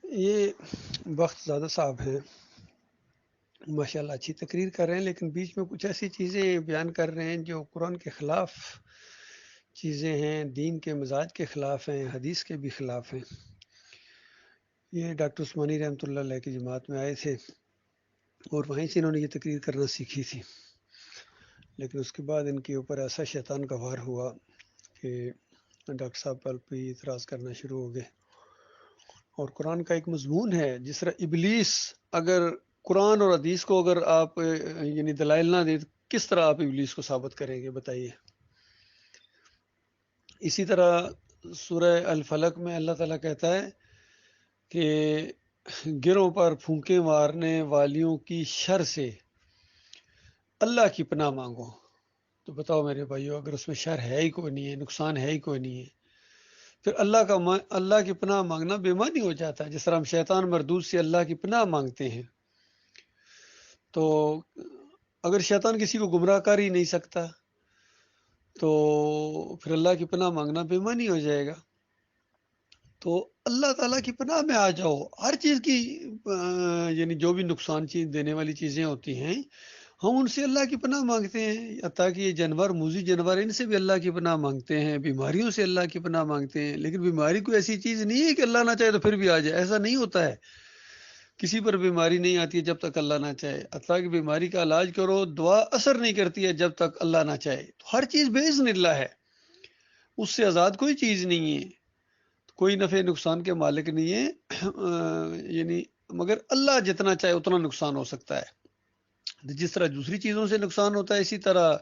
یہ بخت زادہ صاحب ہیں، ماشاءاللہ اچھی تقریر کر رہے ہیں، لیکن بیچ میں کچھ ایسی چیزیں بیان کر رہے ہیں جو قرآن کے خلاف چیزیں ہیں، دین کے مزاج کے خلاف ہیں، حدیث کے بھی خلاف ہیں۔ یہ ڈاکٹر عثمانی رحمۃ اللہ علیہ کی جماعت میں آئے تھے اور وہیں سے انہوں نے یہ تقریر کرنا سیکھی تھی، لیکن اس کے بعد ان کے اوپر ایسا شیطان کا وار ہوا کہ ڈاکٹر صاحب پر بھی اعتراض کرنا شروع ہو گئے۔ اور قرآن کا ایک مضمون ہے، جس طرح ابلیس، اگر قرآن اور حدیث کو اگر آپ یعنی دلائل نہ دیں تو کس طرح آپ ابلیس کو ثابت کریں گے بتائیے۔ اسی طرح سورہ الفلق میں اللہ تعالیٰ کہتا ہے کہ گروں پر پھونکے مارنے والیوں کی شر سے اللہ کی پناہ مانگو۔ تو بتاؤ میرے بھائیو، اگر اس میں شر ہے ہی کوئی نہیں ہے، نقصان ہے ہی کوئی نہیں ہے، پھر اللہ کی پناہ مانگنا بے معنی ہو جاتا ہے۔ جس طرح ہم شیطان مردود سے اللہ کی پناہ مانگتے ہیں، تو اگر شیطان کسی کو گمراہ کر ہی نہیں سکتا تو پھر اللہ کی پناہ مانگنا بے معنی ہو جائے گا۔ تو اللہ تعالیٰ کی پناہ میں آ جاؤ۔ ہر چیز کی یعنی جو بھی نقصان چیز دینے والی چیزیں ہوتی ہیں، ہم ان سے اللہ کی پناہ مانگتے ہیں، حتیٰ کہ یہ جانور، موذی جانور، ان سے بھی اللہ کی پناہ مانگتے ہیں، بیماریوں سے اللہ کی پناہ مانگتے ہیں۔ لیکن بیماری کوئی ایسی چیز نہیں ہے کہ اللہ نہ چاہے تو پھر بھی آ جائے، ایسا نہیں ہوتا ہے۔ کسی پر بیماری نہیں آتی ہے جب تک اللہ نہ چاہے، حتیٰ کہ بیماری کا علاج کرو، دعا اثر نہیں کرتی ہے جب تک اللہ نہ چاہے۔ تو ہر چیز باذن اللہ ہے، اس سے آزاد کوئی چیز نہیں ہے، کوئی نفع نقصان کے مالک نہیں ہے، یعنی مگر اللہ جتنا چاہے اتنا نقصان ہو سکتا ہے۔ جس طرح دوسری چیزوں سے نقصان ہوتا ہے، اسی طرح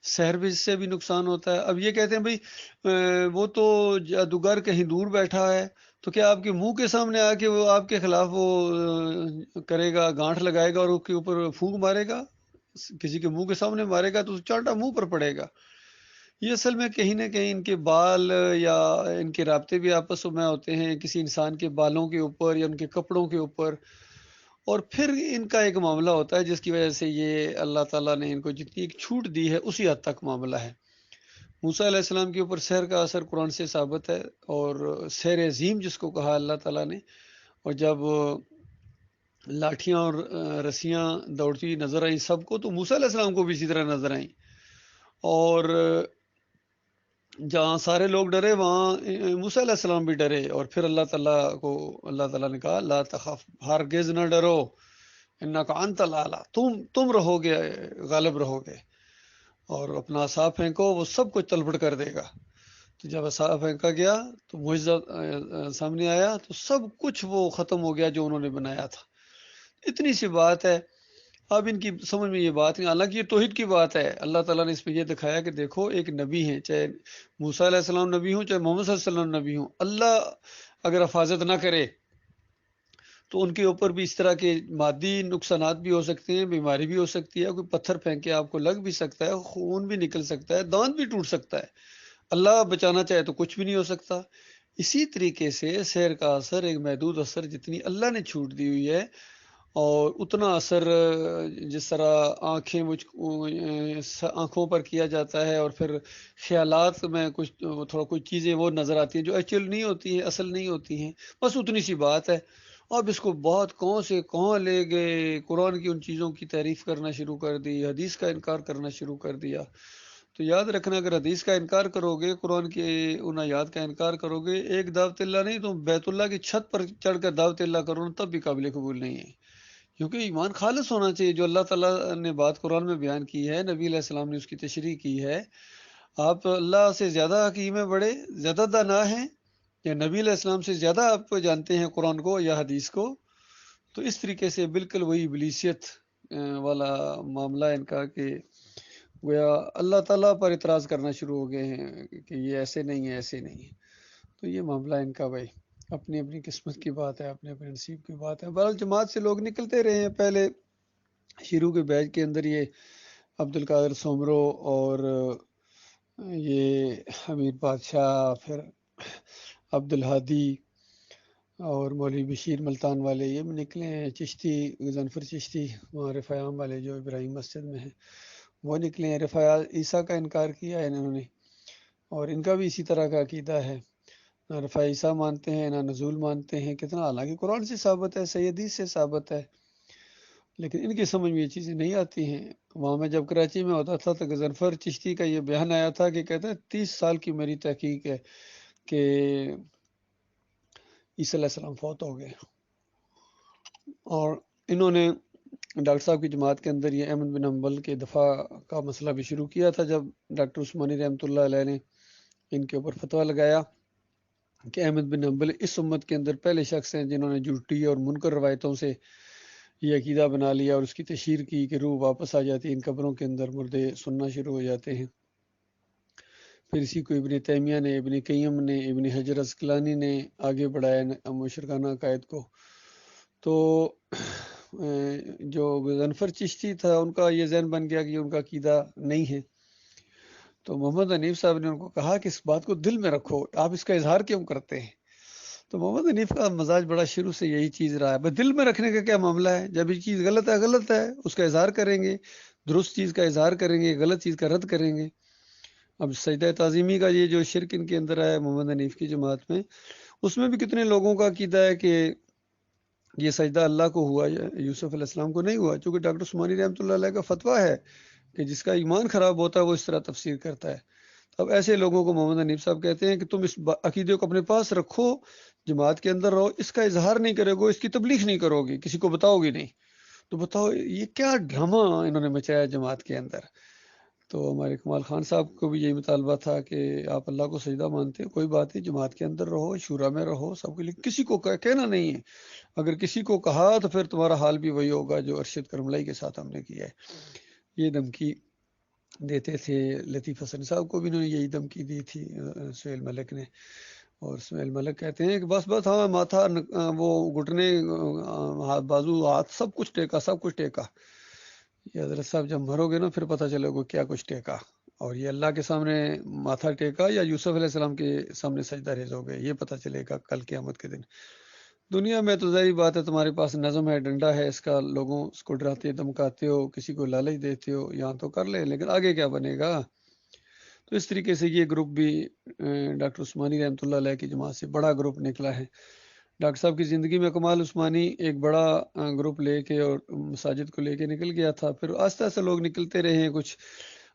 سحر سے بھی نقصان ہوتا ہے۔ اب یہ کہتے ہیں بھائی وہ تو جادوگر کہیں دور بیٹھا ہے، تو کیا آپ کے منہ کے سامنے آ کے وہ آپ کے خلاف وہ کرے گا، گانٹھ لگائے گا اور اس کے اوپر پھونک مارے گا؟ کسی کے منہ کے سامنے مارے گا تو چالٹا منہ پر پڑے گا۔ یہ اصل میں کہیں نہ کہیں ان کے بال یا ان کے رابطے بھی آپس میں ہوتے ہیں، کسی انسان کے بالوں کے اوپر یا ان کے کپڑوں کے اوپر، اور پھر ان کا ایک معاملہ ہوتا ہے جس کی وجہ سے یہ اللہ تعالیٰ نے ان کو جتنی ایک چھوٹ دی ہے اسی حد تک معاملہ ہے۔ موسیٰ علیہ السلام کے اوپر سحر کا اثر قرآن سے ثابت ہے، اور سحر عظیم جس کو کہا اللہ تعالیٰ نے، اور جب لاٹھیاں اور رسیاں دوڑتی نظر آئیں سب کو، تو موسیٰ علیہ السلام کو بھی اسی طرح نظر آئیں، اور جہاں سارے لوگ ڈرے وہاں موسیٰ علیہ السلام بھی ڈرے، اور پھر اللہ تعالیٰ نے کہا لا تخف، ہرگز نہ ڈرو، انک انت الاعلی، تم رہو گے، غالب رہو گے، اور اپنا عصا پھینکو، وہ سب کچھ تلپٹ کر دے گا۔ تو جب عصا پھینکا گیا تو معجزہ سامنے آیا، تو سب کچھ وہ ختم ہو گیا جو انہوں نے بنایا تھا۔ اتنی سی بات ہے، اب ان کی سمجھ میں یہ بات نہیں، حالانکہ یہ توحید کی بات ہے۔ اللہ تعالیٰ نے اس میں یہ دکھایا کہ دیکھو ایک نبی ہیں، چاہے موسیٰ علیہ السلام نبی ہوں، چاہے محمد صلی اللہ علیہ وسلم نبی ہوں، اللہ اگر حفاظت نہ کرے تو ان کے اوپر بھی اس طرح کے مادی نقصانات بھی ہو سکتے ہیں، بیماری بھی ہو سکتی ہے، کوئی پتھر پھینک کے آپ کو لگ بھی سکتا ہے، خون بھی نکل سکتا ہے، دانت بھی ٹوٹ سکتا ہے۔ اللہ بچانا چاہے تو کچھ بھی نہیں ہو سکتا۔ اسی طریقے سے سحر کا اثر ایک محدود اثر، جتنی اللہ نے چھوٹ دی ہوئی ہے، اور اتنا اثر جس طرح آنکھوں پر کیا جاتا ہے، اور پھر خیالات میں کچھ تھوڑا کچھ چیزیں وہ نظر آتی ہیں جو ایکچوئل نہیں ہوتی ہیں، اصل نہیں ہوتی ہیں، بس اتنی سی بات ہے۔ اب اس کو بہت کہاں سے کہاں لے گئے، قرآن کی ان چیزوں کی تعریف کرنا شروع کر دی، حدیث کا انکار کرنا شروع کر دیا۔ تو یاد رکھنا، اگر حدیث کا انکار کرو گے، قرآن کے ان آیات کا انکار کرو گے، ایک دعوت اللہ نہیں تو بیت اللہ کی چھت پر چڑھ کر دعوت اللہ کرو، تب بھی قابل قبول نہیں ہے، کیونکہ ایمان خالص ہونا چاہیے۔ جو اللہ تعالیٰ نے بات قرآن میں بیان کی ہے، نبی علیہ السلام نے اس کی تشریح کی ہے، آپ اللہ سے زیادہ حکیم بڑے، زیادہ دانا ہیں، یا نبی علیہ السلام سے زیادہ آپ جانتے ہیں قرآن کو یا حدیث کو، تو اس طریقے سے بالکل وہی ابلیسیت والا معاملہ ان کا، کہ گویا اللہ تعالیٰ پر اعتراض کرنا شروع ہو گئے ہیں کہ یہ ایسے نہیں ہے، ایسے نہیں ہے۔ تو یہ معاملہ ان کا بھائی اپنی اپنی قسمت کی بات ہے، اپنے اپنے نصیب کی بات ہے۔ بہرحال جماعت سے لوگ نکلتے رہے ہیں، پہلے شروع کے بیچ کے اندر یہ عبد القادر سومرو اور یہ امیر بادشاہ، پھر عبد الہادی اور مولوی بشیر ملتان والے، یہ بھی نکلے ہیں، چشتی غضنفر چشتی وہاں رفاعام والے جو ابراہیم مسجد میں ہیں وہ نکلے ہیں، رفاع عیسیٰ کا انکار کیا ہے انہوں نے، اور ان کا بھی اسی طرح کا عقیدہ ہے۔ نہ رفع عیسیٰ مانتے ہیں، نہ نزول مانتے ہیں، کتنا حالانکہ قرآن سے ثابت ہے، صحیح حدیث سے ثابت ہے، لیکن ان کی سمجھ میں یہ چیزیں نہیں آتی ہیں۔ وہاں میں جب کراچی میں ہوتا تھا تو غضنفر چشتی کا یہ بیان آیا تھا کہ کہتے ہیں 30 سال کی میری تحقیق ہے کہ عیسیٰ علیہ السلام فوت ہو گئے، اور انہوں نے ڈاکٹر صاحب کی جماعت کے اندر یہ احمد بن حنبل کے دفاع کا مسئلہ بھی شروع کیا تھا جب ڈاکٹر عثمانی رحمۃ اللہ علیہ نے ان کے اوپر فتویٰ لگایا کہ احمد بن حنبل اس امت کے اندر پہلے شخص ہیں جنہوں نے جھوٹی اور منکر روایتوں سے یہ عقیدہ بنا لیا اور اس کی تشہیر کی کہ روح واپس آ جاتی ہے، ان قبروں کے اندر مردے سننا شروع ہو جاتے ہیں۔ پھر اسی کو ابن تیمیہ نے، ابن قیم نے، ابن حجر عسقلانی نے آگے بڑھایا مشرکانہ عقائد کو۔ تو جو غضنفر چشتی تھا ان کا یہ ذہن بن گیا کہ ان کا عقیدہ نہیں ہے، تو محمد حنیف صاحب نے ان کو کہا کہ اس بات کو دل میں رکھو، آپ اس کا اظہار کیوں کرتے ہیں؟ تو محمد حنیف کا مزاج بڑا شروع سے یہی چیز رہا ہے، بس دل میں رکھنے کا کیا معاملہ ہے، جب یہ چیز غلط ہے غلط ہے، اس کا اظہار کریں گے، درست چیز کا اظہار کریں گے، غلط چیز کا رد کریں گے۔ اب سجدہ تعظیمی کا یہ جو شرک ان کے اندر آیا محمد حنیف کی جماعت میں، اس میں بھی کتنے لوگوں کا عقیدہ ہے کہ یہ سجدہ اللہ کو ہوا، یوسف علیہ السلام کو نہیں ہوا، چونکہ ڈاکٹر عثمانی رحمۃ اللہ علیہ کا فتویٰ ہے کہ جس کا ایمان خراب ہوتا ہے وہ اس طرح تفسیر کرتا ہے۔ اب ایسے لوگوں کو محمد حنیف صاحب کہتے ہیں کہ تم اس عقیدے کو اپنے پاس رکھو، جماعت کے اندر رہو، اس کا اظہار نہیں کرو گے، اس کی تبلیغ نہیں کرو گے، کسی کو بتاؤ گے نہیں۔ تو بتاؤ یہ کیا ڈرامہ انہوں نے مچایا جماعت کے اندر۔ تو ہمارے کمال خان صاحب کو بھی یہی مطالبہ تھا کہ آپ اللہ کو سجدہ مانتے ہیں، کوئی بات نہیں، جماعت کے اندر رہو، شورا میں رہو، سب کے لیے، کسی کو کہنا نہیں ہے، اگر کسی کو کہا تو پھر تمہارا حال بھی وہی ہوگا جو ارشد کرملائی کے ساتھ ہم نے کیا ہے۔ یہ دھمکی دیتے تھے۔ لطیف حسن صاحب کو بھی انہوں نے یہی دھمکی دی تھی سہیل ملک نے، اور سہیل ملک کہتے ہیں کہ بس بس ہاں ماتھا وہ گھٹنے بازو ہاتھ سب کچھ ٹیکا، سب کچھ ٹیکا۔ یہ حضرت صاحب جب مرو گے نا پھر پتہ چلے گا کیا کچھ ٹیکا، اور یہ اللہ کے سامنے ماتھا ٹیکا یا یوسف علیہ السلام کے سامنے سجدہ ریز ہو گئے، یہ پتہ چلے گا کل قیامت کے دن۔ دنیا میں تو ظاہری بات ہے تمہارے پاس نظم ہے، ڈنڈا ہے اس کا، لوگوں اس کو ڈراتے دمکاتے ہو، کسی کو لالچ دیتے ہو، یہاں تو کر لے، لیکن آگے کیا بنے گا؟ تو اس طریقے سے یہ گروپ بھی ڈاکٹر عثمانی رحمۃ اللہ علیہ کی جماعت سے بڑا گروپ نکلا ہے۔ ڈاکٹر صاحب کی زندگی میں کمال عثمانی ایک بڑا گروپ لے کے اور مساجد کو لے کے نکل گیا تھا، پھر آہستہ آہستہ لوگ نکلتے رہے ہیں، کچھ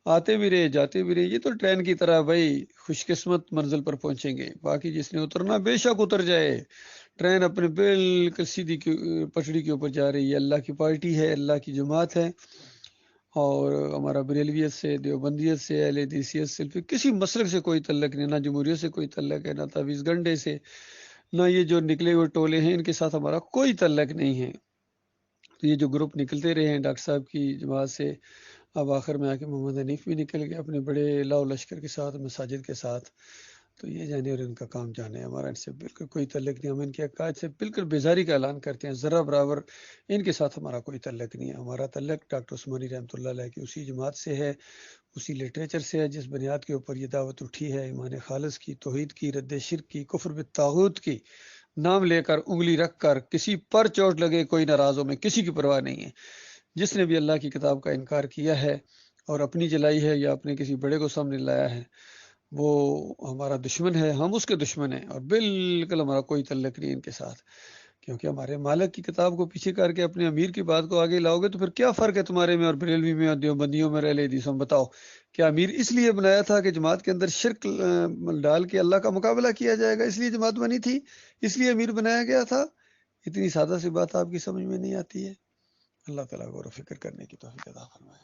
آتے بھی رہے جاتے بھی رہے، یہ تو ٹرین کی طرح بھائی خوش قسمت منزل پر پہنچیں گے، باقی جس نے اترنا بے شک اتر جائے، ٹرین اپنے بالکل سیدھی پٹڑی کے اوپر جا رہی ہے، اللہ کی پارٹی ہے، اللہ کی جماعت ہے، اور ہمارا بریلویت سے، دیوبندیت سے، اہل حدیثیت سے کسی مسلک سے کوئی تعلق نہیں، نہ جمہوریت سے کوئی تعلق ہے، نہ تعویذ گنڈے سے، نہ یہ جو نکلے ہوئے ٹولے ہیں ان کے ساتھ ہمارا کوئی تعلق نہیں ہے۔ تو یہ جو گروپ نکلتے رہے ہیں ڈاکٹر صاحب کی جماعت سے، اب آخر میں آ کے محمد حنیف بھی نکل گئے اپنے بڑے لاؤ لشکر کے ساتھ، مساجد کے ساتھ، تو یہ جانے اور ان کا کام جانے، ہمارا ان سے بالکل کوئی تعلق نہیں، ہم ان کے عقائد سے بالکل بیزاری کا اعلان کرتے ہیں، ذرہ برابر ان کے ساتھ ہمارا کوئی تعلق نہیں ہے۔ ہمارا تعلق ڈاکٹر عثمانی رحمۃ اللہ علیہ کی اسی جماعت سے ہے، اسی لٹریچر سے ہے جس بنیاد کے اوپر یہ دعوت اٹھی ہے، ایمان خالص کی، توحید کی، رد شرک کی، کفر بالطاغوت کی، نام لے کر انگلی رکھ کر کسی پر چوٹ لگے کوئی ناراض ہو، میں کسی کی پرواہ نہیں ہے۔ جس نے بھی اللہ کی کتاب کا انکار کیا ہے اور اپنی جلائی ہے یا اپنے کسی بڑے کو سامنے لایا ہے، وہ ہمارا دشمن ہے، ہم اس کے دشمن ہیں، اور بالکل ہمارا کوئی تعلق نہیں ان کے ساتھ، کیونکہ ہمارے مالک کی کتاب کو پیچھے کر کے اپنے امیر کی بات کو آگے لاؤ گے تو پھر کیا فرق ہے تمہارے میں اور بریلوی میں اور دیوبندیوں میں، اہل حدیث میں؟ بتاؤ، کیا امیر اس لیے بنایا تھا کہ جماعت کے اندر شرک ڈال کے اللہ کا مقابلہ کیا جائے گا، اس لیے جماعت بنی تھی، اس لیے امیر بنایا گیا تھا؟ اتنی سادہ سی بات آپ کی سمجھ میں نہیں آتی ہے۔ اللہ تعالیٰ غور و فکر کرنے کی توفیق عطا فرمائے۔